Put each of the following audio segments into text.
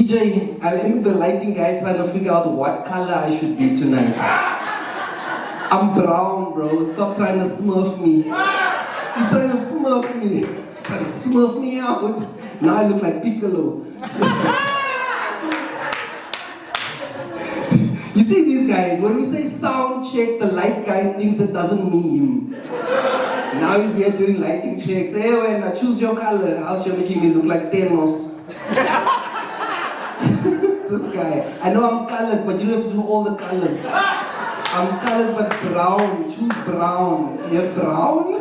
DJ, I'm with the lighting guys trying to figure out what color I should be tonight. I'm brown, bro. Stop trying to smurf me. He's trying to smurf me. Trying to smurf me out. Now I look like Piccolo. You see these guys, when we say sound check, the light guy thinks that doesn't mean him. Now he's here doing lighting checks. Hey, when I choose your color, out you're making me look like Thanos. This guy. I know I'm colored, but you don't have to do all the colors. I'm colored but brown. Choose brown. Do you have brown?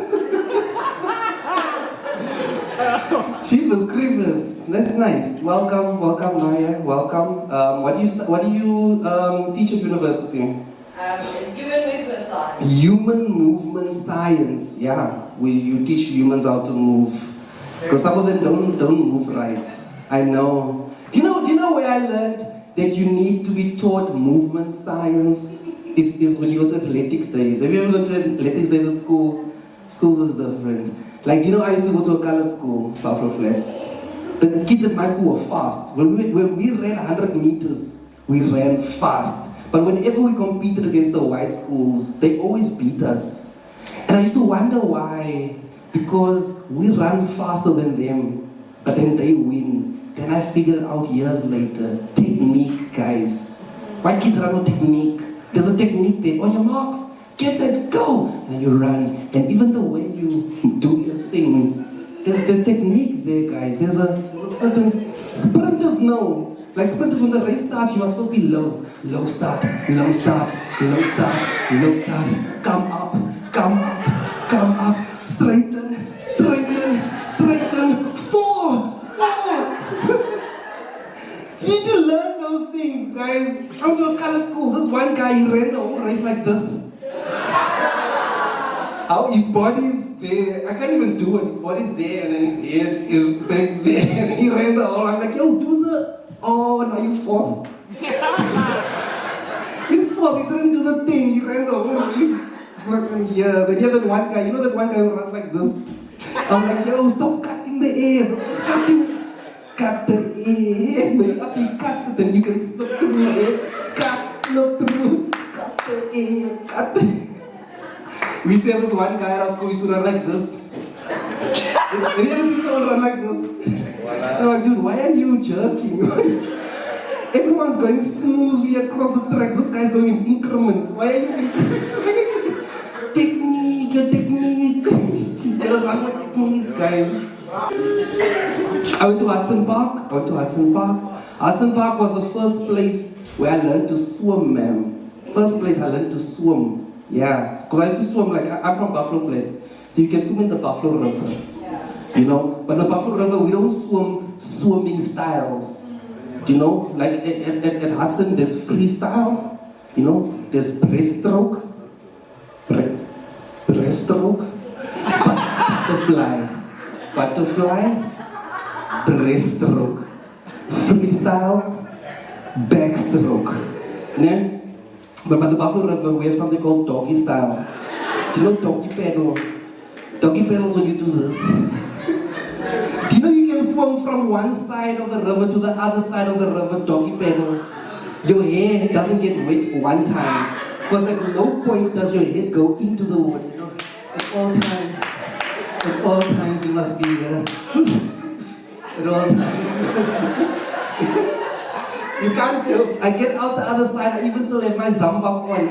Jeepers creepers. That's nice. Welcome, Naya. Welcome. What do you teach at university? Human movement science. Human movement science. Yeah. You teach humans how to move. Because some of them don't move right. I know. Do you know where I learned that you need to be taught movement science? Is when you go to athletics days. Have you ever gone to athletics days at school? Schools is different. Like, do you know I used to go to a colored school, Buffalo Flats? The kids at my school were fast. When we ran 100 meters, we ran fast. But whenever we competed against the white schools, they always beat us. And I used to wonder why. Because we run faster than them, but then they win. Then I figured out years later, technique, guys. White kids run with technique. There's a technique there. On your marks, get set, go! And then you run. And even the way you do your thing, there's technique there, guys. There's a certain... Sprinters know. Like sprinters, when the race starts, you are supposed to be low. Low start, low start, low start, low start. Come up, come up, come up. Straighten, straighten, straighten. Four. You need to learn those things, guys. I went to a colored school. This one guy, he ran the whole race like this. How his body's there. I can't even do it. His body's there and then his head is back there. And he ran the whole. I'm like, yo, do the... Oh, now you fourth. He's fourth. He didn't do the thing. He ran the whole race. Yeah. Then you have that one guy. You know that one guy who runs like this? I'm like, yo, stop cutting the air. That's what's cutting it. Cut the air. Maybe after he cuts it, then you can slip through it. Cut, slip through. Cut the air. Cut the air. We used to have this one guy at our school, he used to run like this. Have you ever seen someone run like this? And I'm like, dude, why are you jerking? Everyone's going smoothly across the track. This guy's going in increments. Why are you Technique, your technique. You gotta run with technique, guys. I went to Hudson Park. Hudson Park was the first place where I learned to swim, man. First place I learned to swim. Yeah, because I used to swim, like, I'm from Buffalo Flats, so you can swim in the Buffalo River, you know? But the Buffalo River, we don't swim swimming styles, you know? Like, at Hudson, there's freestyle, you know? There's breaststroke, butterfly, breaststroke, freestyle, backstroke, yeah? But by the Buffalo River, we have something called doggy style. Do you know doggy paddle? Doggy paddles when you do this. Do you know you can swim from one side of the river to the other side of the river, doggy paddle? Your hair doesn't get wet one time. Because at no point does your head go into the water. You know? At all times you must be here. At all times you must be You can't do. I get out the other side, I even still have my zambak on.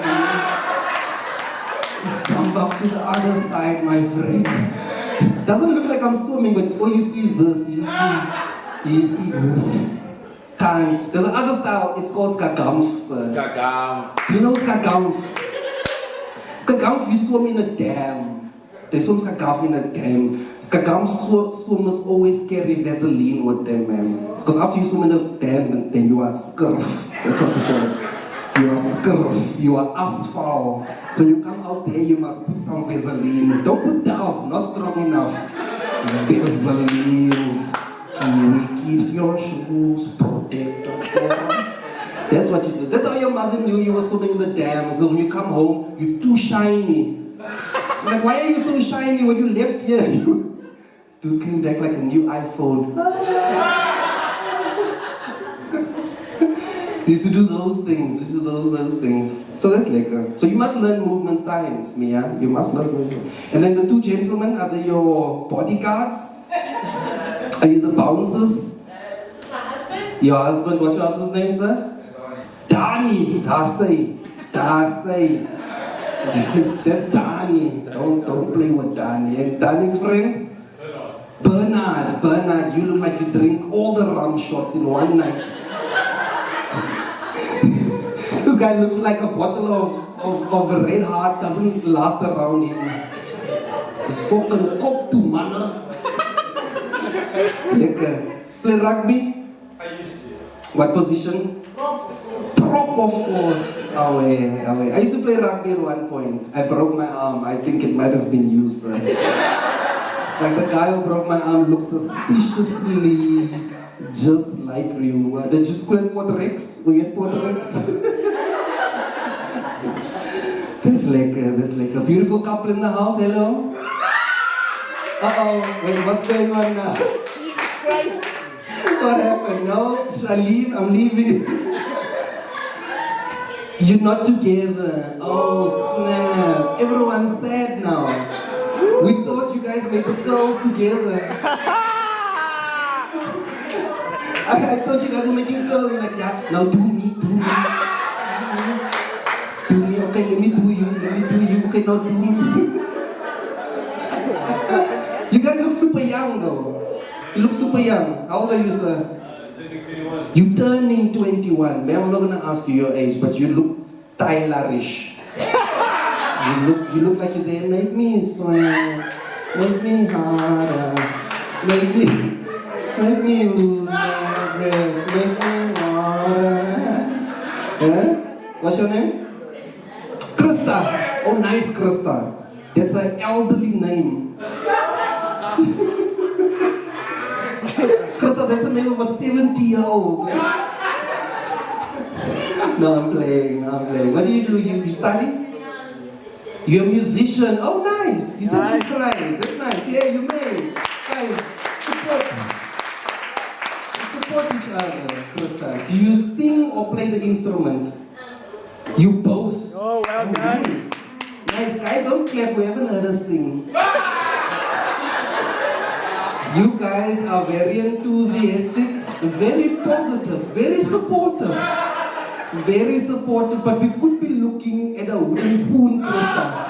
Zambak to the other side, my friend. Doesn't look like I'm swimming, but all you see is this. You see this. Can't. There's another style, it's called skagamf. Skagam. You know skagamf? Skagamf, you swim in a dam. They swim skagamf in a dam. Skagamf swimmers always carry Vaseline with them, man. Because after you swim in a dam, then you are scurf. That's what we call it. You are scurf. You are asphalt. So when you come out there, you must put some Vaseline. Don't put Dove, not strong enough. Vaseline. Kiwi keeps your shoes protected from. That's what you do. That's how your mother knew you were swimming in the dam. So when you come home, you're too shiny. Like, why are you so shiny when you left here? You came back like a new iPhone. Used to do those things. Those things. So that's lekker. So you must learn movement science, Mia. You must learn movement. And then the two gentlemen, are they your bodyguards? Are you the bouncers? This is my husband. Your husband, what's your husband's name, sir? Danny. That's Danny. Don't play with Danny. And Danny's friend? Bernard, you look like you drink all the rum shots in one night. This guy looks like a bottle of Red Heart doesn't last around him. He's fucking kop to manna. Lekker. Play rugby? I used to. What position? Prop, of course. Away. I used to play rugby at one point. I broke my arm. I think it might have been used. Like the guy who broke my arm looks suspiciously just like you. Did you school at Port Rex? Were you at Port Rex? That's like a beautiful couple in the house. Hello? Uh-oh. Wait, what's going on now? What happened? No? Should I leave? I'm leaving. You're not together. Oh, snap. Everyone's sad now. We thought you guys made the girls together. I thought you guys were making curling like, yeah, now do me. Okay, let me do you. Okay, now do me. You guys look super young though. You look super young. How old are you, sir? 21. You turning 21. Man, I'm not gonna ask you your age, but you look Tylerish. You look like you're there. Make me swing, make me harder, make me lose my breath, make me water. Huh? What's your name? Krista. Oh, nice, Krista. That's an elderly name. Krista, that's the name of a 70-year-old. No, I'm playing. What do? You study? You're a musician. Oh, nice. You study Friday. That's nice. Yeah, you may. Guys, support each other, Krista. Do you sing or play the instrument? You both. Oh, well done. Nice. Guys, don't clap. We haven't heard us sing. You guys are very enthusiastic, very positive, very supportive, but we could be looking at a wooden spoon, Krista.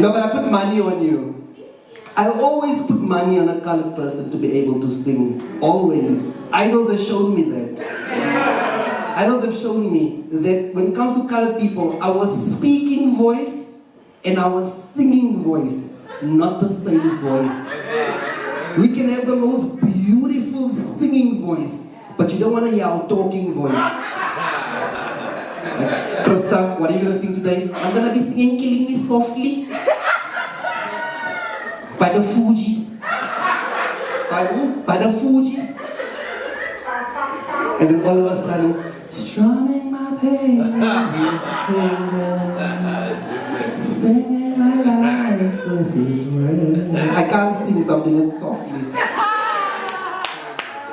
No, but I put money on you. I'll always put money on a colored person to be able to sing. Always. Idols have shown me that. Idols have shown me that when it comes to colored people, our speaking voice and our singing voice, not the same voice. We can have the most beautiful singing voice, but you don't want to hear our talking voice. Like, Krista, what are you going to sing today? I'm going to be singing Killing Me Softly by the Fugees. By who? By the Fugees. And then all of a sudden, strumming my pain with his fingers, singing my life with his words. I can't sing something that's softly.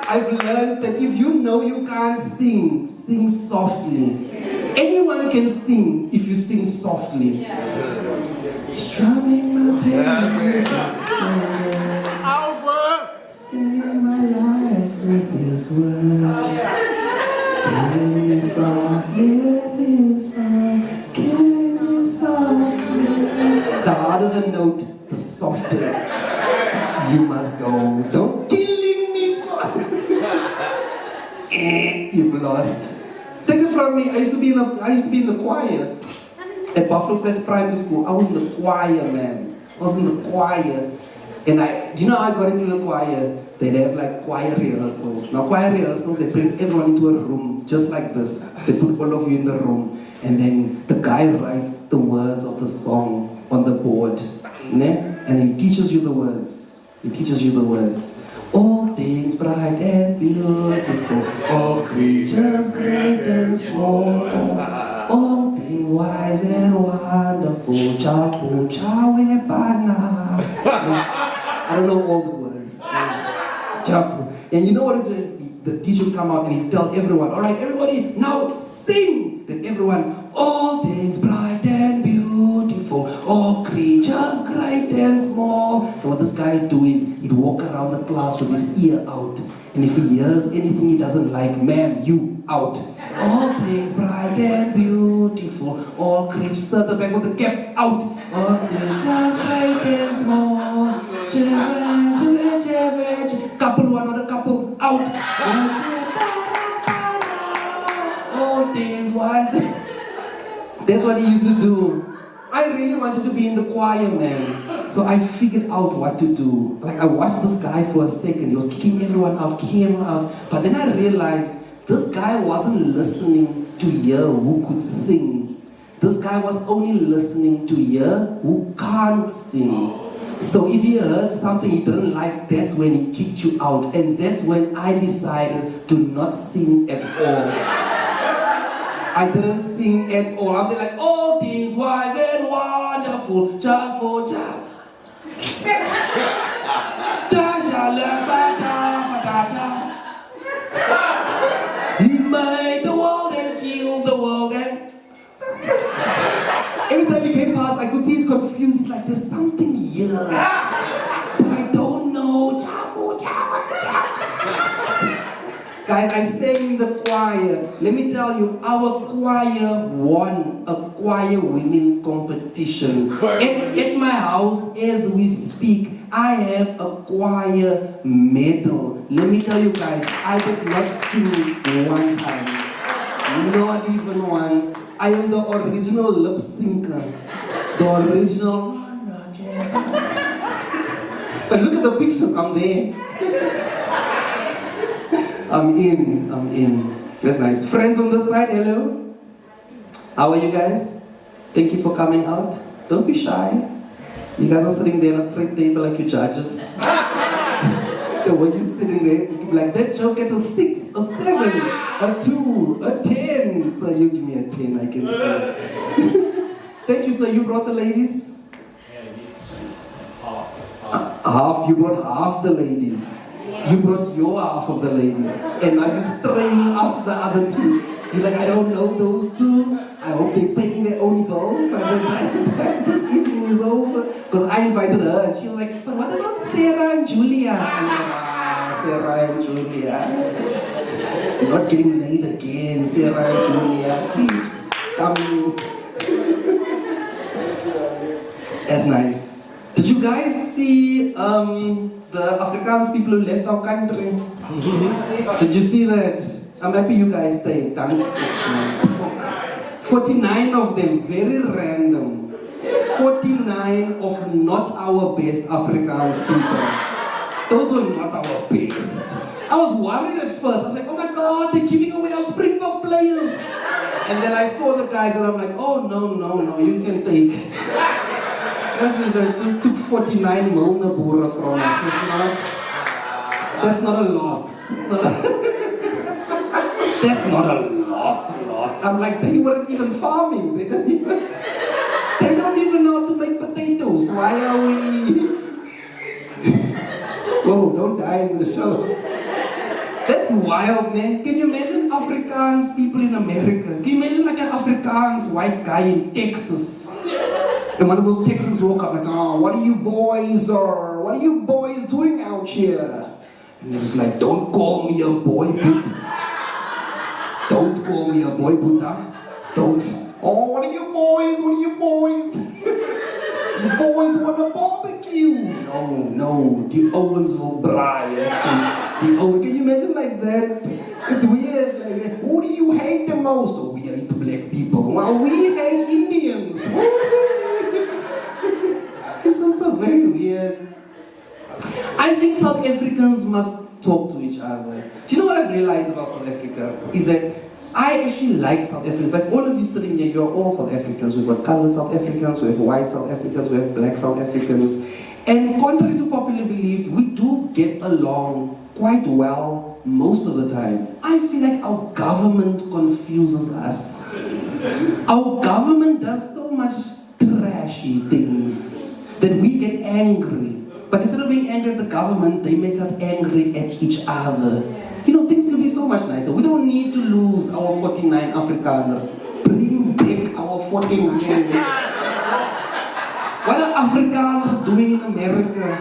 I've learned that if you know you can't sing, sing softly. Anyone can sing if you sing softly. Strumming my pain with his fingers, singing my life with his words. Killing me softly with his song, killing me softly. The harder the note, the softer you must go. Don't killing me softly. You've lost. Take it from me. I used to be in the choir at Buffalo Flats Primary School. I was in the choir, man. I was in the choir. And do you know how I got into the choir? They'd have like choir rehearsals. Now choir rehearsals, they bring everyone into a room just like this. They put all of you in the room. And then the guy writes the words of the song on the board. Ne? And he teaches you the words. All things bright and beautiful, all creatures great and small, all things wise and wonderful, chapu chawe bana. I don't know all the words. Jump. And you know what? The teacher would come out and he'd tell everyone, all right, everybody, now sing. Then everyone, all things bright and beautiful, all creatures great and small. And what this guy would do is he'd walk around the class with his ear out. And if he hears anything he doesn't like, ma'am, you out. All things bright and beautiful, all creatures at the back with the cap out. All things great and small. Couple one or a couple out. All things wise. That's what he used to do. I really wanted to be in the choir, man. So I figured out what to do. Like I watched this guy for a second. He was kicking everyone out. But then I realized this guy wasn't listening to hear who could sing. This guy was only listening to hear who can't sing. So if he heard something he didn't like, that's when he kicked you out. And that's when I decided to not sing at all. I didn't sing at all. I'm like, all things wise and wonderful, joyful, joy. He made the world and killed the world and... Every time he came past, I could see he's confused. He's like, there's something here. But I don't know. Guys, I sang in the choir. Let me tell you, our choir won a choir winning competition. At my house, as we speak, I have a choir medal. Let me tell you guys, I did not sing one time. Not even once. I am the original lip syncer. The original. But look at the pictures, I'm there. I'm in. That's nice. Friends on the side, hello. How are you guys? Thank you for coming out. Don't be shy. You guys are sitting there on a straight table like you judges. The way you're sitting there, you can be like, that joke gets a 6, a 7, a 2, a 10. So you give me a 10, I can say. Thank you, sir. You brought the ladies? Half. You brought half the ladies. You brought your half of the ladies. And now you're straying off the other 2. You're like, I don't know those 2. I hope they're paying their own bill by the time this evening is over. Because I invited her and she was like, but what about Sarah and Julia? I'm like, Sarah and Julia. Not getting laid again. Sarah and Julia keeps coming. That's nice. Did you guys see the Afrikaners people who left our country? Did you see that? I'm happy you guys stayed. 49 of them, very random. 49 of not our best Afrikaans people. Those were not our best. I was worried at first. I was like, oh my God, they're giving away our Springbok players. And then I saw the guys and I'm like, oh no, you can take it. They just took 49 Milner Boere from us. That's not a loss. That's not a loss. I'm like, they weren't even farming. They don't even know how to make potatoes. Why are we... Whoa, don't die in the show. That's wild, man. Can you imagine Afrikaans people in America? Can you imagine like an Afrikaans white guy in Texas? And one of those Texans woke up like, oh, what are you boys doing out here? And he's like, don't call me a boy, but don't call me a boy, Buddha. Don't. Oh, what are you boys? You boys want a barbecue? No, the Owensville braai. Can you imagine like that? It's weird. Like, who do you hate the most? Oh, we hate black people. Well, we hate Indians. It's just so very weird. I think South Africans must talk to each other. Do you know what I've realized about South Africa? Is that I actually like South Africans. Like all of you sitting here, you're all South Africans. We've got colored South Africans, we have white South Africans, we have black South Africans. And contrary to popular belief, we do get along quite well most of the time. I feel like our government confuses us. Our government does so much trashy things that we get angry. But instead of being angry at the government, they make us angry at each other. You know, things could be so much nicer. We don't need to lose our 49 Afrikaners. Bring back our 49. What are Afrikaners doing in America?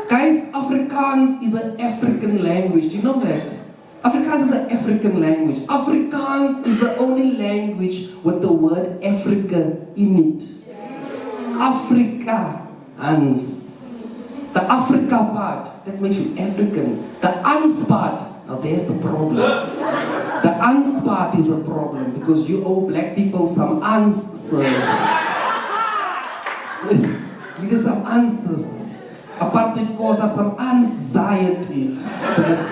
Guys, Afrikaans is an African language. Do you know that? Afrikaans is an African language. Afrikaans is the only language with the word Africa in it. Afrikaans. The Africa part, that makes you African. The ans part, now there's the problem. The ans part is the problem because you owe black people some answers. You need some answers. Apartheid caused us some anxiety. Let's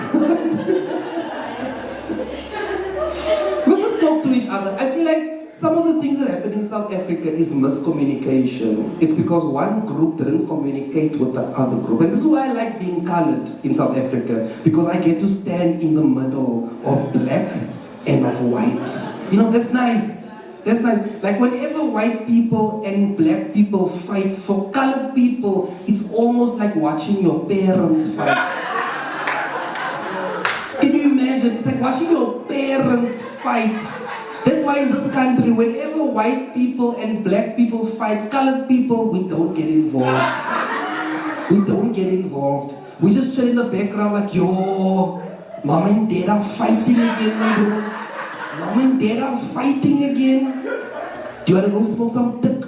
just talk to each other. I feel like some of the things that happen in South Africa is miscommunication. It's because one group didn't communicate with the other group. And this is why I like being colored in South Africa, because I get to stand in the middle of black and of white. You know, that's nice. That's nice. Like whenever white people and black people fight, for colored people, it's almost like watching your parents fight. Can you imagine? It's like watching your parents fight. That's why in this country, whenever white people and black people fight, colored people, we don't get involved. We don't get involved. We just chill in the background like, yo, mom and dad are fighting again, my bro. Mom and dad are fighting again. Do you want to go smoke some tick?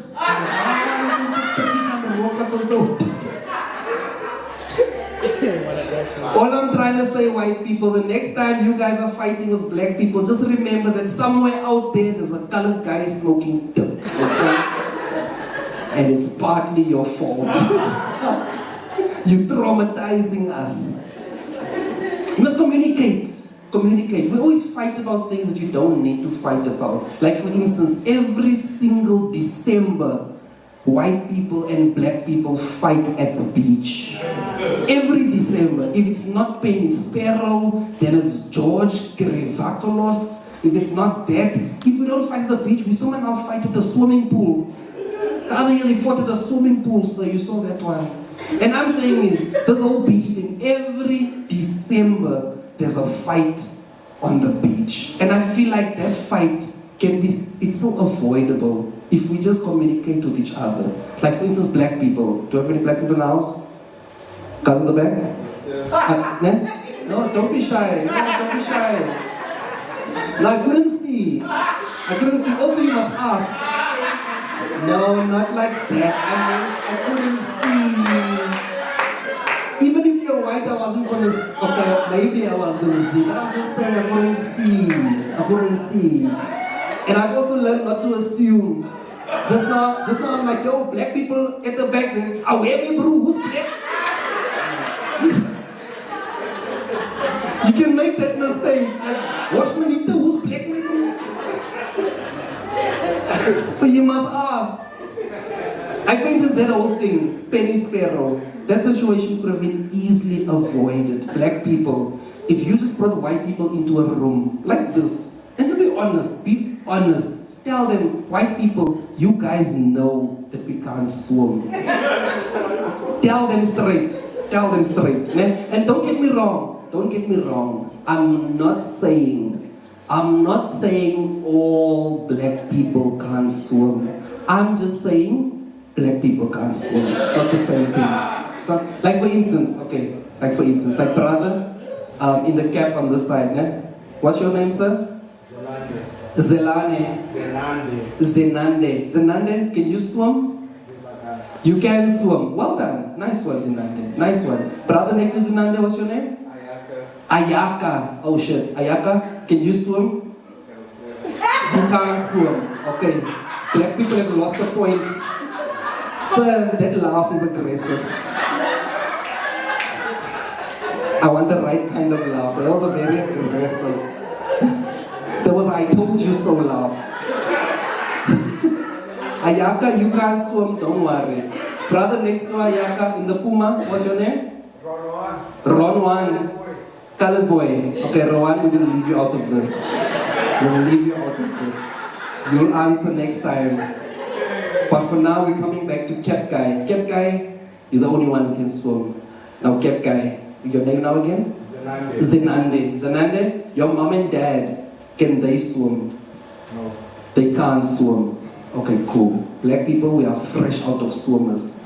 All I'm trying to say, white people, the next time you guys are fighting with black people, just remember that somewhere out there, there's a colored guy smoking tick, okay? And it's partly your fault. You're traumatizing us. You must communicate. Communicate. We always fight about things that you don't need to fight about. Like for instance, every single December, white people and black people fight at the beach. Every December. If it's not Penny Sparrow, then it's George Kirivakolos. If it's not that, if we don't fight at the beach, we somehow now fight at the swimming pool. The other year they fought at the swimming pool, so you saw that one. And I'm saying is, this whole beach thing, every December, there's a fight on the beach. And I feel like that fight can be, it's so avoidable if we just communicate with each other. Like for instance, black people. Do you have any black people in the house? Guys in the back? No, don't be shy. No, don't be shy. No, I couldn't see. Also, you must ask. No, not like that. I couldn't see. Even if you're white, I wasn't gonna. Okay, maybe I was gonna see, but I'm just saying I couldn't see. And I've also learned not to assume. Just now I'm like, yo, black people at the back. Oh, where me, bro? Who's black? You can make that mistake. Like, watch me, who's black, me, bro? So you must ask. I think it's that whole thing, Penny Sparrow. That situation could have been easily avoided. Black people, if you just brought white people into a room like this, and to be honest, tell them, white people, you guys know that we can't swim. Tell them straight. And don't get me wrong. I'm not saying all black people can't swim. I'm just saying black people can't swim. It's not the same thing. Like for instance, like brother, in the cap on this side, né? What's your name, sir? Zenande, can you swim? You can swim. Well done. Nice one, Zenande. Nice one. Brother next to Zenande, what's your name? Ayaka. Oh shit. Ayaka, can you swim? You can't swim. Okay. Black people have lost a point. Sir, that laugh is aggressive. I want the right kind of laugh. That was a very aggressive. There was I told you so laugh. Ayaka, you can't swim, don't worry. Brother next to Ayaka in the Puma, what's your name? Ronwan. Colored boy. Okay, Rowan, we're gonna leave you out of this. You'll answer next time. But for now, we're coming back to Cap Guy. Cap Guy, You're the only one who can swim. Now, Cap guy, your name now again? Zenande. Zenande, your mom and dad, can they swim? No. They can't swim. Okay, cool. Black people, we are fresh out of swimmers.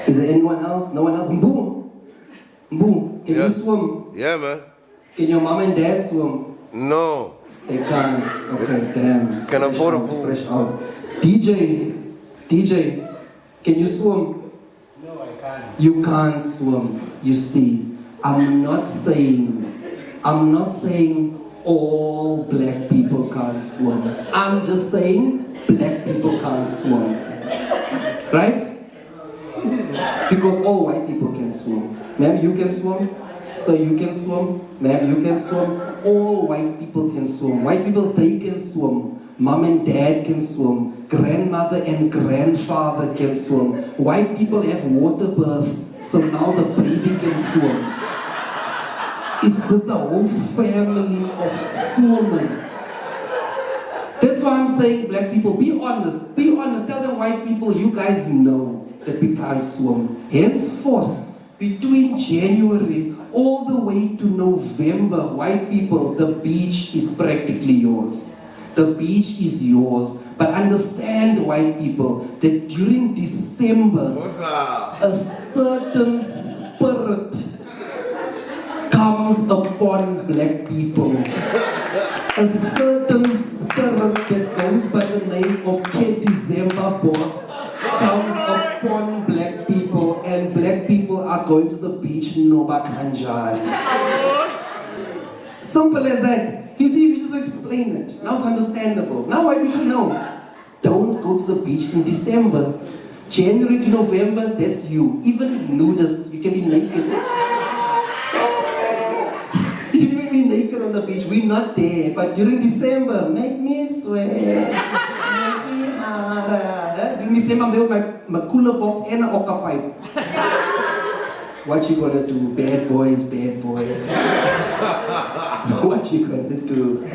Is there anyone else? No one else? Mbu! Mbu, can you swim? Yeah, man. Can your mom and dad swim? No. They can't. Okay, damn. Can afford a out, pool. Fresh out. DJ, can you swim? No, I can't. You can't swim. You see, I'm not saying all black people can't swim. I'm just saying black people can't swim. Right? Because all white people can swim. Ma'am, you can swim. Sir, you can swim. Ma'am, you can swim. All white people can swim. White people, they can swim. Mom and dad can swim. Grandmother and grandfather can swim. White people have water births, so now the baby can swim. It's just a whole family of swimmers. That's why I'm saying, black people, be honest. Be honest. Tell them white people, you guys know that we can't swim. Henceforth, between January all the way to November, white people, the beach is practically yours. The beach is yours. But understand, white people, that during December, a certain spirit comes upon black people. A certain spirit that goes by the name of K December Boss comes upon black people, and black people are going to the beach Noba Kanjan. Simple as that. You see, if you just explain it, now it's understandable. Now white people know. Don't go to the beach in December. January to November, that's you. Even nudists, you can be naked. You can even be naked on the beach. We're not there. But during December, make me sweat. Make me harder. During December, I'm there with my cooler box and an okka pipe. What you gonna do? Bad boys, bad boys. What you gonna do?